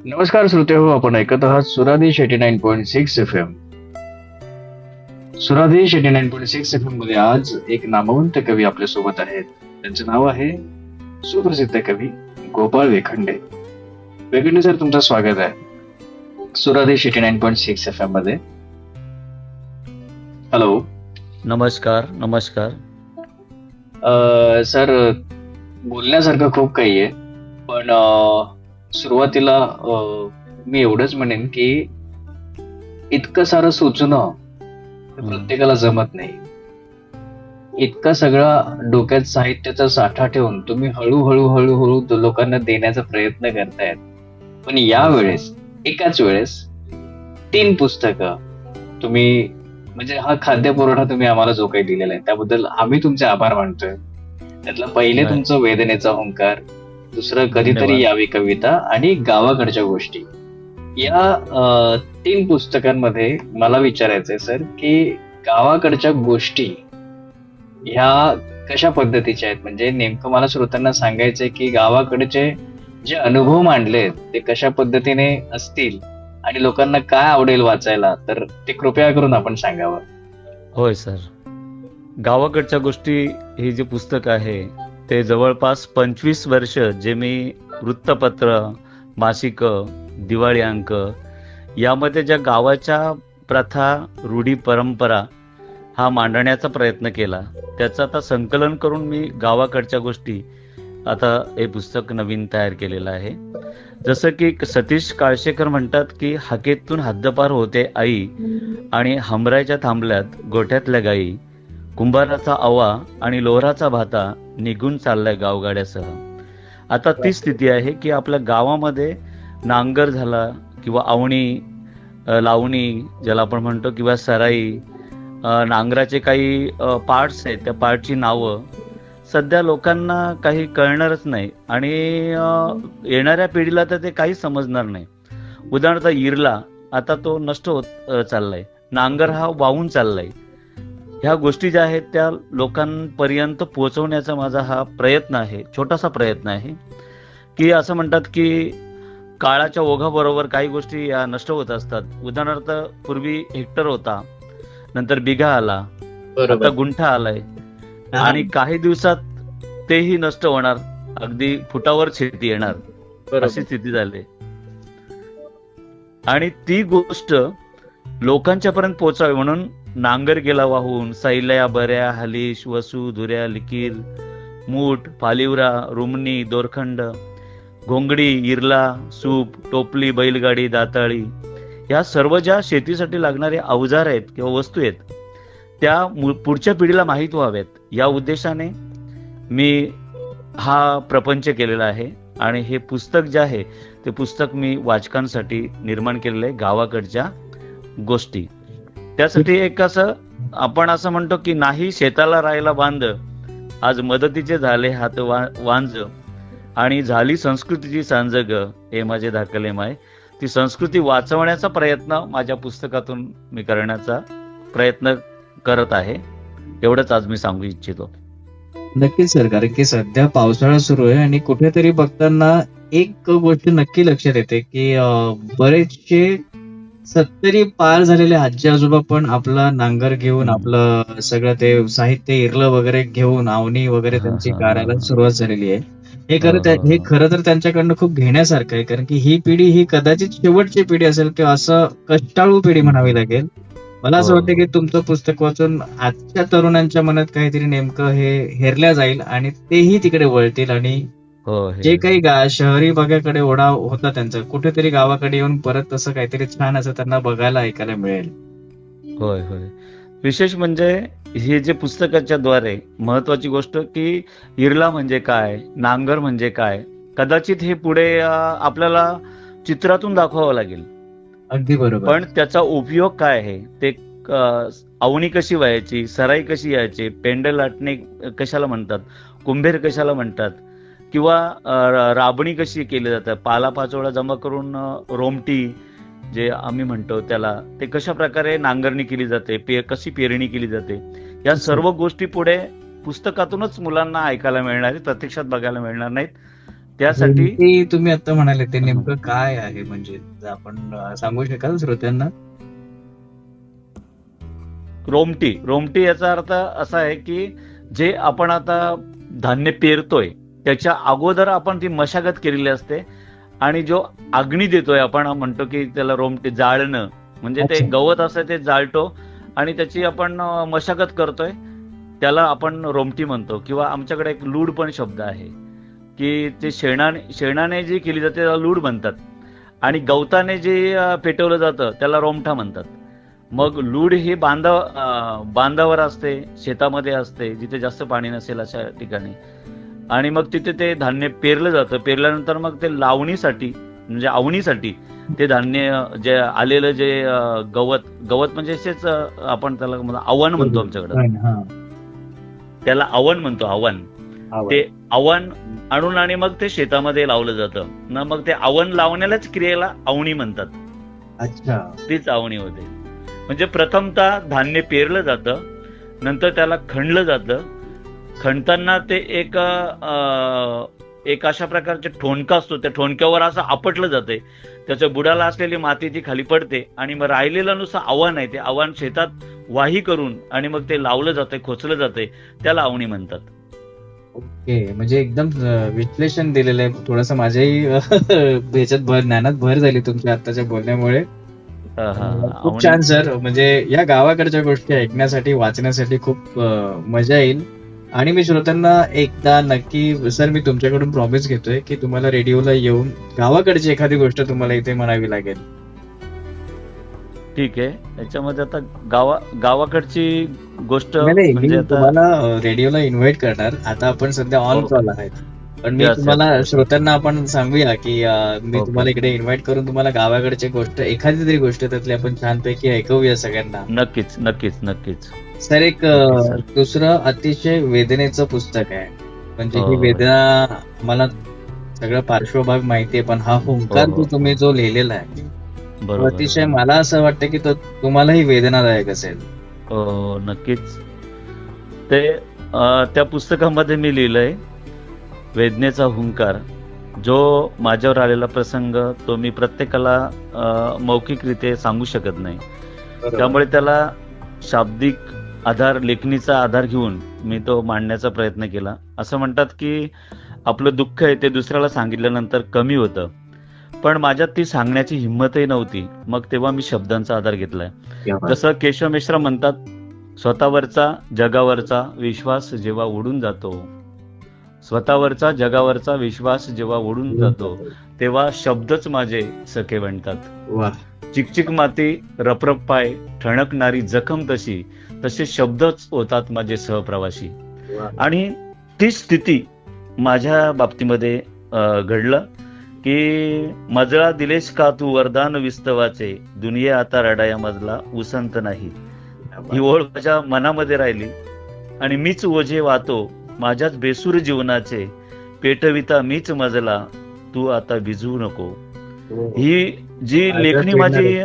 नमस्कार श्रोते हो, आपण ऐकत आहात सुरादेश 89.6 FM. सुरादेश 89.6 FM मध्ये आज एक नामवंत कवी आपल्या सोबत आहेत. त्यांचं नाव आहे सुप्रसिद्ध कवी गोपाळ वेखंडे. वेखंडे सर, तुमचं स्वागत आहे सुरादेश 89.6 FM मध्ये. हॅलो. नमस्कार. नमस्कार सर, बोलण्यासारखं खूप काही आहे, पण सुरुवातीला मी एवढंच म्हणेन की इतकं सारं सुचणं प्रत्येकाला जमत नाही. इतका सगळा डोक्यात साहित्याचा साठा ठेवून तुम्ही हळूहळू हळूहळू लोकांना देण्याचा प्रयत्न करतायत. पण यावेळेस एकाच वेळेस 3 पुस्तकं तुम्ही, म्हणजे हा खाद्यपुरवठा तुम्ही आम्हाला जो काही दिलेला आहे त्याबद्दल आम्ही तुमचे आभार मानतोय. त्यातलं पहिले तुमचं वेदनेचा ओंकार, दुसरं कधीतरी यावी कविता आणि गावाकडच्या गोष्टी. या 3 पुस्तकांमध्ये मला विचारायचंय सर की गावाकडच्या गोष्टी ह्या कशा पद्धतीच्या आहेत. म्हणजे नेमकं मला श्रोत्यांना सांगायचंय की गावाकडचे जे अनुभव मांडलेत ते कशा पद्धतीने असतील आणि लोकांना काय आवडेल वाचायला, तर ते कृपया करून आपण सांगावं. होय सर, गावाकडच्या गोष्टी हे जे पुस्तक आहे ते जवळपास 25 वर्ष जे मी वृत्तपत्र, मासिक, दिवाळी अंक यामध्ये ज्या गावाच्या प्रथा, रूढी, परंपरा हा मांडण्याचा प्रयत्न केला, त्याचं आता संकलन करून मी गावाकडच्या गोष्टी आता हे पुस्तक नवीन तयार केलेलं आहे. जसं की सतीश काळशेकर म्हणतात की हाकेतून हद्दपार होते आई आणि हमरायच्या थांबल्यात गोठ्यातल्या गाई, कुंभाराचा आवा आणि लोहराचा भाता निघून चाललाय गावगाड्यासह. आता ती स्थिती आहे की आपल्या गावामध्ये नांगर झाला किंवा आवणी, लावणी ज्याला आपण म्हणतो, किंवा सराई, नांगराचे काही पार्ट्स आहेत, त्या पार्टची नावं सध्या लोकांना काही कळणारच नाही आणि येणाऱ्या पिढीला तर ते काही समजणार नाही. उदाहरणार्थ इरला आता तो नष्ट होत चाललाय, नांगर हा वाहून चाललाय. ह्या गोष्टी ज्या आहेत त्या लोकांपर्यंत पोहोचवण्याचा माझा हा प्रयत्न आहे, छोटासा प्रयत्न आहे. की असं म्हणतात की काळाच्या ओघाबरोबर काही गोष्टी या नष्ट होत असतात. उदाहरणार्थ पूर्वी हेक्टर होता, नंतर बिघा आला, आता गुंठा आलाय आणि काही दिवसात तेही नष्ट होणार, अगदी फुटावर शेती येणार, अशी स्थिती झाली. आणि ती गोष्ट लोकांच्या पर्यंत पोहोचावी म्हणून नांगर गेला वाहून, सैल्या, बऱ्या, हलीश, वसू, धुऱ्या, लिकीर, मूठ, पालिवरा, रुमणी, दोरखंड, घोंगडी, इरला, सूप, टोपली, बैलगाडी, दाताळी, या सर्व ज्या शेतीसाठी लागणारे अवजार आहेत किंवा वस्तू आहेत त्या पुढच्या पिढीला माहीत व्हाव्यात, या उद्देशाने मी हा प्रपंच केलेला आहे. आणि हे पुस्तक जे आहे ते पुस्तक मी वाचकांसाठी निर्माण केलेलं आहे, गावाकडच्या गोष्टी. त्यासाठी एक असं आपण असं म्हणतो की नाही शेताला राहायला बांध, आज मदतीचे झाले हात वांज, आणि झाली संस्कृतीची सांज ग, हे माझे धाकले माय. ती संस्कृती वाचवण्याचा प्रयत्न माझ्या पुस्तकातून मी करण्याचा प्रयत्न करत आहे. एवढंच आज मी सांगू इच्छितो. नक्कीच सर, कारण की सध्या पावसाळा सुरू आहे आणि कुठेतरी बघताना एक गोष्ट नक्की लक्षात येते की बरेचसे 70 पार झालेले आजी आजोबा पण आपला नांगर घेऊन, आपलं सगळं ते साहित्य इरलं वगैरे घेऊन, आवणी वगैरे त्यांची करायला सुरुवात झालेली आहे. हे खरं तर त्यांच्याकडनं खूप घेण्यासारखं आहे, कारण की ही पिढी ही कदाचित शेवटची पिढी असेल किंवा असं कष्टाळू पिढी म्हणावी लागेल. मला असं वाटतं की तुमचं पुस्तक वाचून आजच्या तरुणांच्या मनात काहीतरी नेमकं हे हेरल्या जाईल आणि तेही तिकडे वळतील आणि जे काही शहरी भागाकडे ओढा होता त्यांचा, कुठेतरी गावाकडे येऊन परत तसं काहीतरी छान असं त्यांना बघायला, ऐकायला मिळेल. होय होय. विशेष म्हणजे हे जे पुस्तकाच्या द्वारे महत्वाची गोष्ट की इरला म्हणजे काय, नांगर म्हणजे काय, कदाचित हे पुढे आपल्याला चित्रातून दाखवावं लागेल. अगदी बरोबर. पण त्याचा उपयोग काय आहे, ते आवणी कशी व्हायची, सराई कशी यायची, पेंड लाटणे कशाला म्हणतात, कुंभेर कशाला म्हणतात, किंवा राबणी कशी केली जाते, पालापाचोळा जमा करून रोमटी जे आम्ही म्हणतो त्याला, ते कशा प्रकारे नांगरणी केली जाते, कशी पेरणी केली जाते, या सर्व गोष्टी पुढे पुस्तकातूनच मुलांना ऐकायला मिळणार आहेत, प्रत्यक्षात बघायला मिळणार नाहीत. त्यासाठी ते तुम्ही आता म्हणाले ते हं. नेमकं काय आहे, म्हणजे आपण सांगू शकाल श्रोत्यांना? रोमटी याचा अर्थ असा आहे की जे आपण आता धान्य पेरतोय त्याच्या अगोदर आपण ती मशागत केलेली असते, आणि जो अग्नी देतोय आपण म्हणतो की त्याला रोमटी जाळणं, म्हणजे ते अच्छा. गवत असं ते जाळतो आणि त्याची आपण मशागत करतोय, त्याला आपण रोमटी म्हणतो. किंवा आमच्याकडे एक लूड पण शब्द आहे की ते शेणाने जी केली जाते त्याला लूड म्हणतात, आणि गवताने जे पेटवलं जातं त्याला रोमठा म्हणतात. मग लूड ही बांधावर असते, शेतामध्ये असते, जिथे जास्त पाणी नसेल अशा ठिकाणी, आणि मग तिथे ते धान्य पेरलं जातं. पेरल्यानंतर मग ते लावणीसाठी म्हणजे आवणीसाठी ते धान्य जे आलेलं जे गवत म्हणजे असेच आपण त्याला अवन म्हणतो आमच्याकडं, हा. त्याला अवन म्हणतो. अवन, आवड. ते अवन आणून आणि मग ते शेतामध्ये लावलं जातं ना. मग ते अवन लावण्यालाच क्रियेला आवणी म्हणतात. अच्छा. तीच आवणी होते. म्हणजे प्रथमतः धान्य पेरलं जातं, नंतर त्याला खणलं जातं. खणताना ते एक अशा प्रकारचे ठोणका असतो, त्या ठोणक्यावर असं आपटलं जाते, त्याच्या बुडाला असलेली माती ती खाली पडते, आणि मग राहिलेलं नुसतं आव्हान आहे, ते आव्हान शेतात वाही करून आणि मग ते लावलं जाते, खोचलं जाते, त्याला आवणी म्हणतात. ओके, म्हणजे एकदम विश्लेषण दिलेलं आहे. थोडंसं माझ्याही ह्याच्यात ज्ञानात भर झाली तुमच्या आत्ताच्या बोलण्यामुळे. खूप छान सर. म्हणजे या गावाकडच्या गोष्टी ऐकण्यासाठी, वाचण्यासाठी खूप मजा येईल. आणि मी श्रोत्यांना एकदा नक्की सर, मी तुमच्याकडून प्रॉमिस घेतोय की तुम्हाला रेडिओला येऊन गावाकडची एखादी गोष्ट तुम्हाला इथे म्हणावी लागेल. ठीक आहे. याच्यामध्ये आता गावाकडची गोष्ट नाही, म्हणजे मी आता तुम्हाला रेडिओला इन्व्हाइट करणार. आता आपण सध्या ऑन कॉल आहेत, पण मी Yes, तुम्हाला yes. श्रोत्यांना आपण सांगूया की मी Okay. तुम्हाला इकडे इन्व्हाइट करून तुम्हाला गावाकडची गोष्ट, एखादी तरी गोष्ट त्यातली आपण छानपैकी ऐकवूया सगळ्यांना. नक्कीच नक्कीच नक्कीच. सर, एक Okay, sir. दुसरं अतिशय वेदनेचं पुस्तक आहे. म्हणजे ही हो. वेदना, मला सगळं पार्श्वभाग माहितीये, पण हा हुंकार हो. जो तुम्ही जो लिहिलेला आहे तो बरोबर. अतिशय, मला असं वाटतं की तो तुम्हालाही वेदनादायक असेल. हो, नक्कीच. ते त्या पुस्तकामध्ये मी लिहिलंय, वेदनेचा हुंकार. जो माझ्यावर आलेला प्रसंग तो मी प्रत्येकाला मौखिकरीत्या सांगू शकत नाही, त्यामुळे त्याला शाब्दिक आधार, लेखणीचा आधार घेऊन मी तो मांडण्याचा प्रयत्न केला. असं म्हणतात की आपलं दुःख आहे ते दुसऱ्याला सांगितल्यानंतर कमी होतं, पण माझ्यात ती सांगण्याची हिंमतही नव्हती. मग तेव्हा मी शब्दांचा आधार घेतलाय. जसं केशव मिश्रा म्हणतात, स्वतःवरचा जगावरचा विश्वास जेव्हा उडून जातो, स्वतःवरचा जगावरचा विश्वास जेव्हा उडून जातो, तेव्हा शब्दच माझे सखे बनतात. वा. चिकचिक माती, रपरप पाय, ठणकणारी जखम तशी, तसे शब्दच होतात माझे सहप्रवासी. वा. आणि ती स्थिती माझ्या बाबतीमध्ये घडलं की मजळा दिलेस का तू वरदान विस्तवाचे, दुनिया आता रडाया मजला उसंत नाही. ही ओळ माझ्या मनामध्ये राहिली आणि मीच ओझे वाहतो माझ्याच बेसूर जीवनाचे, पेटविता मीच मजला तू आता भिजवू नको. ही जी लेखणी माझी,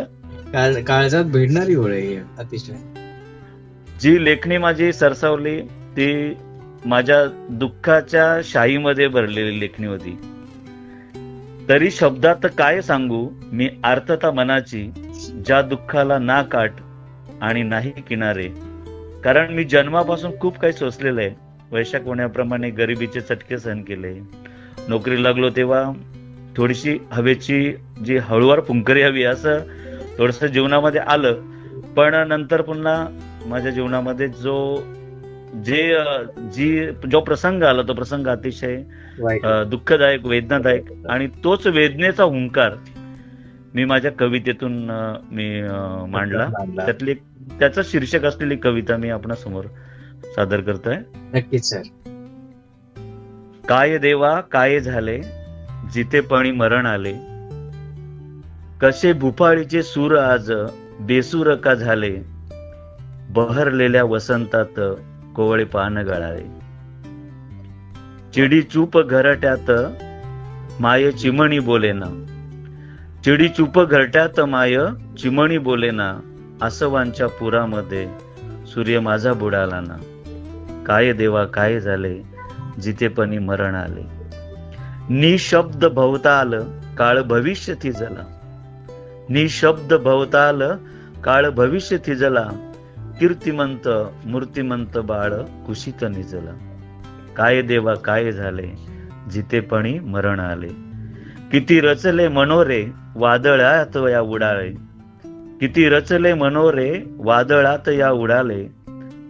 काळजात भिडणारी ओळ आहे अतिशय. जी लेखणी माझी सरसावली ती माझ्या दुःखाच्या शाईमध्ये भरलेली लेखणी होती. तरी शब्दात काय सांगू मी आर्तता मनाची, ज्या दुःखाला ना काठ आणि नाही किनारे. कारण मी जन्मापासून खूप काही सोसलेलं आहे. वैशाख होण्याप्रमाणे गरिबीचे चटके सहन केले. नोकरी लागलो तेव्हा थोडीशी हवेची जी हळूवार फुंकरी हवी असं थोडस जीवनामध्ये आलं, पण नंतर पुन्हा माझ्या जीवनामध्ये जो प्रसंग आला तो प्रसंग अतिशय दुःखदायक, वेदनादायक, आणि तोच वेदनेचा हुंकार मी माझ्या कवितेतून मी मांडला. त्याचं शीर्षक असलेली कविता मी आपणासमोर सादर करतोय. नक्कीच सर. काय देवा काय झाले, जितेपणी मरण आले, कसे भूपाळीचे सूर आज बेसूर का झाले, बहरलेल्या वसंतात कोवळे पान गळाळे. चिडी चूप घरट्यात माय चिमणी बोलेना, चिडी चूप घरट्यात माय चिमणी बोलेना, आसवांच्या पुरामध्ये सूर्य माझा बुडाला ना. काय देवा काय झाले, जितेपणी मरण आले. निशब्द भवताल काळ भविष्य थिजला, निशब्द भवताल काळ भविष्य थिजला, कीर्तिमंत मूर्तिमंत बाळ कुशीत निजला. काय देवा काय झाले जितेपणी मरण आले, किती रचले मनोरे वादळात या उडाले, किती रचले मनोरे वादळात या उडाले,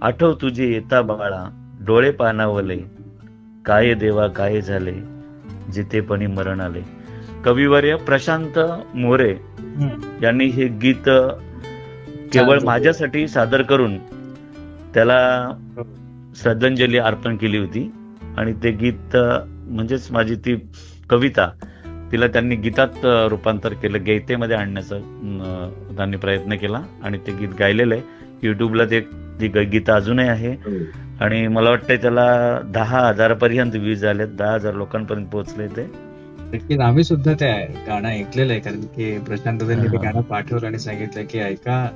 आठव तुझे येता बाळा डोळे पाणावले, काय देवा काय झाले जितेपणी मरण आले. कविवर्य प्रशांत मोरे यांनी हे गीत केवळ माझ्यासाठी सादर करून त्याला श्रद्धांजली अर्पण केली होती. आणि ते गीत म्हणजेच माझी ती कविता तिला त्यांनी गीतात रूपांतर केलं, गीतेमध्ये आणण्याचा त्यांनी प्रयत्न केला आणि ते गीत गायलेलं आहे. युट्यूबला ते गीत अजूनही आहे आणि मला वाटतंय त्याला 10,000 पर्यंत व्ह्यूज झालेत, 10,000 लोकांपर्यंत पोहोचले ते. नक्कीच आम्ही सुद्धा ते गाणं ऐकलेलं आहे, कारण की प्रशांत त्यांनी ते गाणं पाठवलं आणि सांगितलं की ऐका,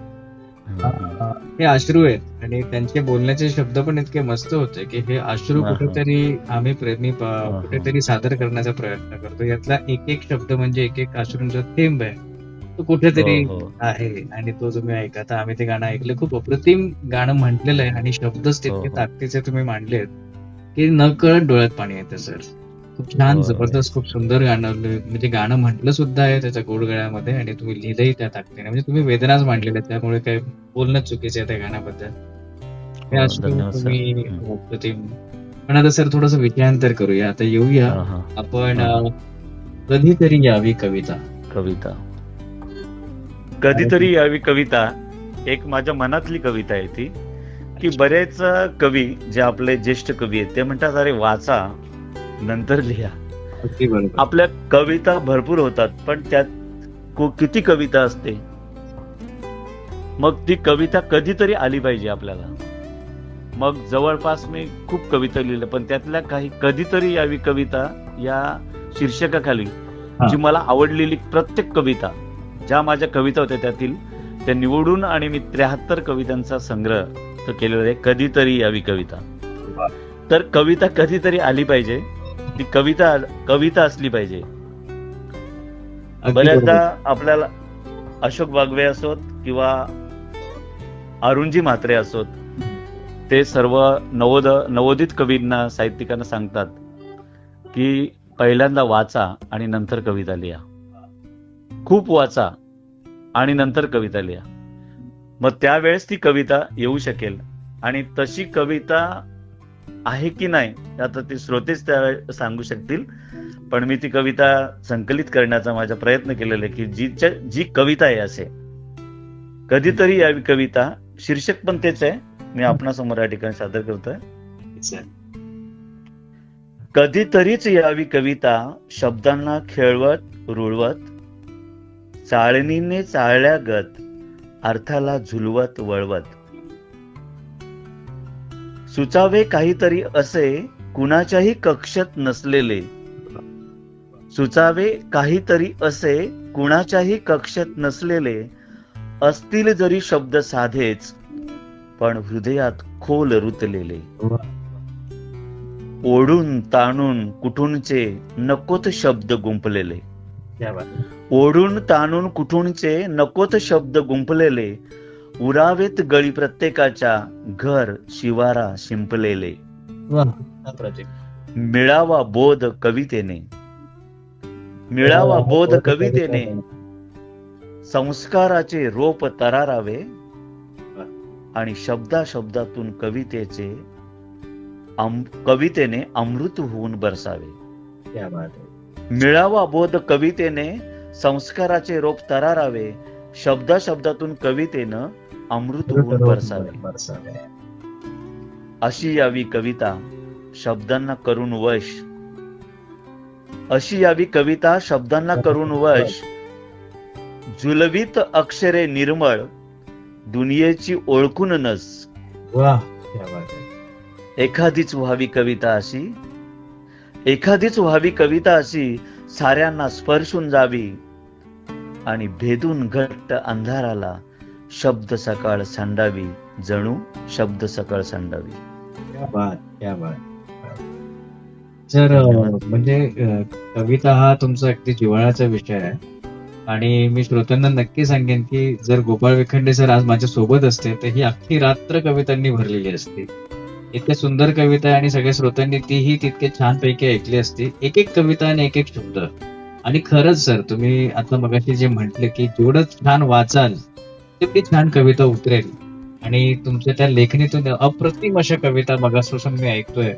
हे अश्रू आहेत आणि त्यांचे बोलण्याचे शब्द पण इतके मस्त होते की हे अश्रू कुठेतरी आम्ही कुठेतरी सादर करण्याचा प्रयत्न करतो. यातला एक एक शब्द म्हणजे एक एक अश्रूंचा थेंब आहे, तो कुठेतरी आहे आणि तो तुम्ही ऐका. तर आम्ही ते गाणं ऐकलं, खूप अप्रतिम गाणं म्हटलेलं आहे आणि शब्दच तितके ताकदीचे तुम्ही मांडलेत की न कळत डोळ्यात पाणी येतं. सर खूप छान, जबरदस्त, खूप सुंदर गाणं, म्हणजे गाणं म्हटलं सुद्धा आहे त्याच्या गोडगळ्यामध्ये आणि तुम्ही लिहिलंही त्या ताकदीने, म्हणजे तुम्ही वेदनाच मांडलेल्या आहेत, त्यामुळे काय बोलणं चुकीचं आहे त्या गाण्याबद्दल. हे अश्रू तुम्ही अप्रतिम. पण आता सर थोडस विषयांतर करूया, आता येऊया आपण कधीतरी यावी कविता. कविता कधीतरी यावी कविता एक माझ्या मनातली कविता आहे ती, की बरेच कवी जे आपले ज्येष्ठ कवी आहेत ते म्हणतात अरे वाचा नंतर लिहा. आपल्या कविता भरपूर होतात पण त्यात किती कविता असते, मग ती कविता कधीतरी आली पाहिजे आपल्याला. मग जवळपास मी खूप कविता लिहिल्या पण त्यातल्या काही कधीतरी यावी कविता या शीर्षकाखाली जी मला आवडलेली प्रत्येक कविता, ज्या माझ्या कविता होत्या त्यातील त्या निवडून आणि मी 73 कवितांचा संग्रह केलेला आहे, कधीतरी यावी कविता. तर कविता कधीतरी आली पाहिजे, ती कविता असली पाहिजे. बऱ्याचदा आपल्याला अशोक बागवे असोत किंवा अरुणजी म्हात्रे असोत, ते सर्व नवोदित कवींना, साहित्यिकांना सांगतात की पहिल्यांदा वाचा आणि नंतर कविता लिहा, खूप वाचा आणि नंतर कविता लिहा, मग त्यावेळेस ती कविता येऊ शकेल. आणि तशी कविता आहे की नाही आता ते श्रोतेच त्या सांगू शकतील, पण मी ती कविता संकलित करण्याचा माझा प्रयत्न केलेला आहे की जी कविता आहे असे कधीतरी यावी कविता, शीर्षक पण तेच आहे, मी आपणासमोर या ठिकाणी सादर करतोय. कधीतरीच यावी कविता, शब्दांना खेळवत रुळवत, चाळणीने चाळल्यागत अर्थाला झुलवत वळवत, सुचावे काहीतरी असे कुणाच्याही कक्षेत नसलेले, सुचावे काहीतरी असे कुणाच्याही कक्षेत नसलेले, असतील जरी शब्द साधेच पण हृदयात खोल रुतलेले, ओढून ताणून कुठूनचे नकोत शब्द गुंफलेले, ओढून ताणून कुठूनचे नकोत शब्द गुंफलेले, उरावेत गळी प्रत्येकाच्या घर शिवारा शिंपलेले, मिळावा बोध कवितेने, मिळावा बोध कवितेने, संस्काराचे रोप तरारावे आणि शब्दातून कवितेने अमृत होऊन बरसावे. मिळावा बोध कवितेने, संस्काराचे रोप तरारावे, शब्दातून कवितेनं अमृत होऊन बरसावे. अशी यावी कविता शब्दांना करून वश, अशी यावी कविता शब्दांना करून वश, झुलवीत अक्षरे निर्मळ दुनियेची ओळखून नस. एखादीच व्हावी कविता अशी, एखादीच व्हावी कविता अशी, साऱ्यांना स्पर्शून जावी आणि भेदून घट्ट अंधाराला शब्द सकाळ सांडावी, जणू शब्द सकाळ सांडावी. सर धन्यवाद. म्हणजे कविता हा तुमचा अगदी जिव्हाळ्याचा विषय आहे आणि मी श्रोत्यांना नक्की सांगेन की जर गोपाळ विखंडे सर आज माझ्या सोबत असते तर ही अख्खी रात्र कवितांनी भरलेली असते. इतक्या सुंदर कविता आहे आणि सगळ्या श्रोत्यांनी तीही तितके छानपैकी ऐकली असती. एक एक कविता आणि एक एक शब्द. आणि खरंच सर तुम्ही आता मगाशी जे म्हटले की जेवढं छान वाचाल तेवढी छान कविता उतरेल आणि तुमच्या त्या लेखणीतून अप्रतिम अशा कविता मगापासून मी ऐकतोय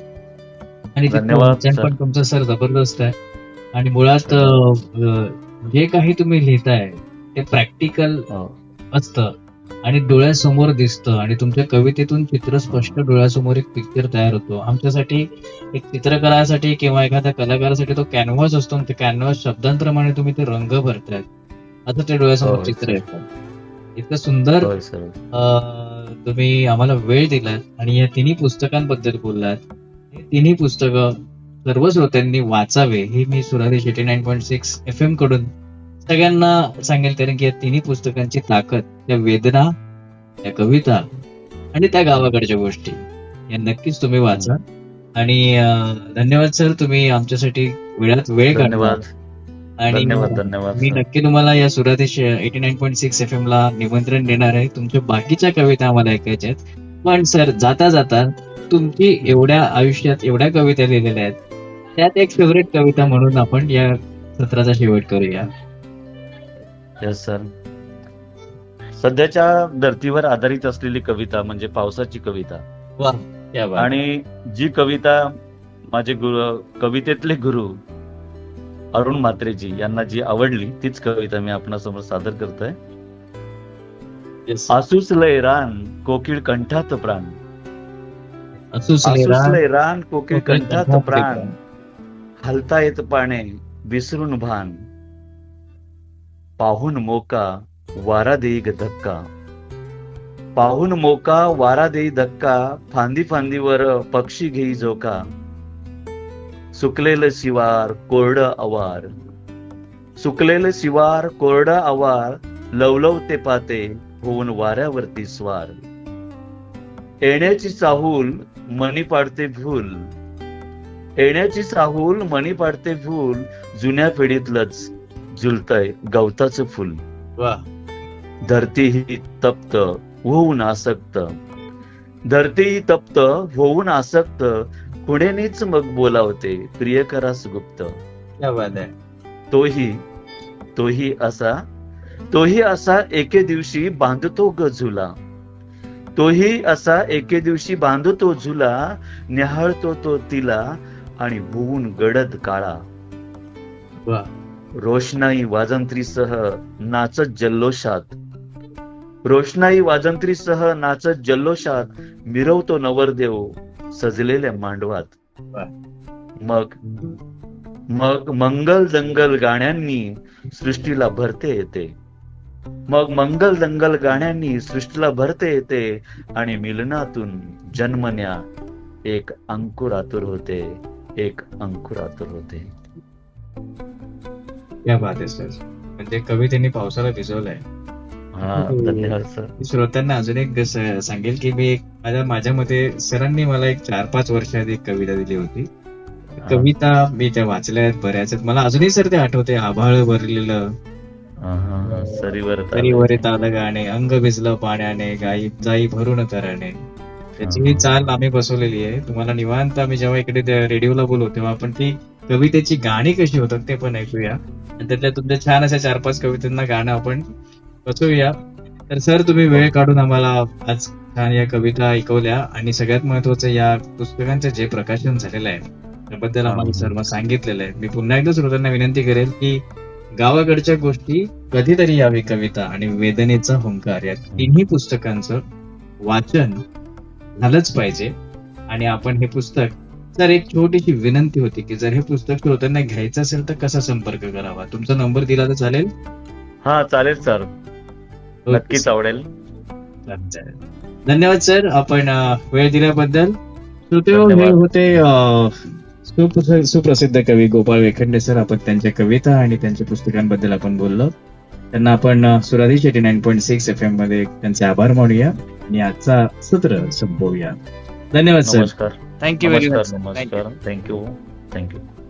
आणि तिथलं धन्यवाद, वाचन सर. पण तुमचं सर जबरदस्त आहे. आणि मुळात जे काही तुम्ही लिहिताय ते प्रॅक्टिकल हो. असतं आणि डोळ्यासमोर दिसतं आणि तुमच्या कवितेतून चित्र स्पष्ट डोळ्यासमोर एक पिक्चर तयार होतो. आमच्यासाठी एक चित्रकारासाठी किंवा एखाद्या कलाकारासाठी तो कॅनव्हास असतो आणि ते कॅनव्हास शब्दांप्रमाणे तुम्ही ते रंग भरतायत असं ते डोळ्यासमोर होय, चित्र सर. येतं. इतकं सुंदर होय सर. तुम्ही आम्हाला वेळ दिलात आणि या तिन्ही पुस्तकांबद्दल बोललात. हे तिन्ही पुस्तकं सर्व श्रोत्यांनी वाचावे हे मी सुरादेश 89.6 FM कडून सगळ्यांना सांगेल. कारण की या तिन्ही पुस्तकांची ताकद, त्या वेदना, त्या कविता आणि त्या गावाकडच्या गोष्टी या नक्कीच तुम्ही वाचा. आणि धन्यवाद सर, तुम्ही आमच्यासाठी वेळात वेळ काढला. धन्यवाद. आणि धन्यवाद मी सर. नक्की तुम्हाला या सुरादेश 89.6 FM ला निमंत्रण देणार आहे. तुमच्या बाकीच्या कविता आम्हाला ऐकायच्या आहेत. पण सर जाता जाता तुमची एवढ्या आयुष्यात एवढ्या कविता लिहिलेल्या आहेत त्यात एक फेवरेट कविता म्हणून आपण या सत्राचा शेवट करूया. Yes sir. सध्याच्या धर्तीवर आधारित असलेली कविता म्हणजे पावसाची कविता. वा, क्या बात. आणि जी कविता माझे गुरु, कवितेतले गुरु अरुण म्हात्रेजी यांना जी आवडली तीच कविता मी आपणासमोर सादर करतोय. Yes. आसूस लय रान कोकिळ कंठात प्राण. आसूस आसूस लय लय रान कोकिळ कंठात रान, प्राण. हलता येत पाणे विसरून भान. पाहून मोका वारा देई ग धक्का. पाहून मोका वारा देई धक्का. फांदी फांदीवर पक्षी घेई झोका. सुकलेलं शिवार कोरड अवार. सुकलेलं शिवार कोरड अवार. लवलवते पाते होऊन वाऱ्यावरती स्वार. येण्याची चाहूल मनी पाडते भूल. येण्याची चाहूल मनी पाडते भूल. जुन्या पिढीतलंच झुलतय गवताचं फुल. वा. धरती ही तप्त होऊन आसक्त. धरती ही तप्त होऊन आसक्त. पुढेनीच मग बोलावते प्रियकरास गुप्त. क्या बात आहे. तोही असा एके दिवशी बांधतो ग झुला. तोही असा एके दिवशी बांधतो झुला. निहाळतो तो तिला आणि होऊन गडद काळा. वा. रोषणाई वाजंत्रीसह नाचत जल्लोषात. रोषणाई वाजंत्रीसह नाचत जल्लोषात. मिरवतो नवरदेव सजलेल्या मांडवात. वा. मग मंगल दंगल गाण्यांनी सृष्टीला भरते येते. मग मंगल दंगल गाण्यांनी सृष्टीला भरते येते. आणि मिलनातून जन्मण्या एक अंकुर आतुर होते. एक अंकुर आतुर होते. क्या बात आहे सर. म्हणजे कवितेने पावसाला भिजवलाय. हा, धन्यवाद सर. श्रोत्यांना अजून एक सांगेल की मी माझ्या मते सरांनी मला एक 4-5 वर्ष आधी एक कविता दिली होती. कविता मी त्या वाचल्या आहेत बऱ्याच आहेत. मला अजूनही सर ते आठवते. आभाळ भरलेलं सरीवर आलं गाणे. अंग भिजलं पाण्याने. गाई जाई भरून तराने. त्याची चाल आम्ही बसवलेली आहे. तुम्हाला निवांत आम्ही जेव्हा इकडे रेडिओला बोलू तेव्हा आपण ती कवितेची गाणी कशी होतात ते पण ऐकूया. आणि त्यातल्या तुमच्या छान अशा 4-5 कवितांना गाणं आपण बसवूया. तर सर तुम्ही वेळ काढून आम्हाला आज छान या कविता ऐकवल्या आणि सगळ्यात महत्वाचं या पुस्तकांचं जे प्रकाशन झालेलं आहे त्याबद्दल आम्हाला सर्व सांगितलेलं आहे. मी पुन्हा एकदा श्रोत्यांना विनंती करेल की गावाकडच्या गोष्टी कधीतरी यावी कविता आणि वेदनेचा हुंकार या तिन्ही पुस्तकांचं वाचन झालंच पाहिजे. आणि आपण हे पुस्तक, सर एक छोटीशी विनंती होती की जर हे पुस्तक श्रोत्यांना घ्यायचं असेल तर कसा संपर्क करावा? तुमचा नंबर दिला तर चालेल? हा चालेल सर, नक्कीच आवडेल. धन्यवाद सर, आपण वेळ दिल्याबद्दल. श्रोतेहो, हे होते सुप्रसिद्ध कवी गोपाळ विखंडे सर. आपण त्यांच्या कविता आणि त्यांच्या पुस्तकांबद्दल आपण बोललो. त्यांना आपण सुरादेश 89.6 FM मध्ये त्यांचे आभार मानूया आणि आजचा सत्र संपवूया. धन्यवाद सर. नमस्कार. Thank you very much. नमस्कार. थँक्यू. थँक्यू.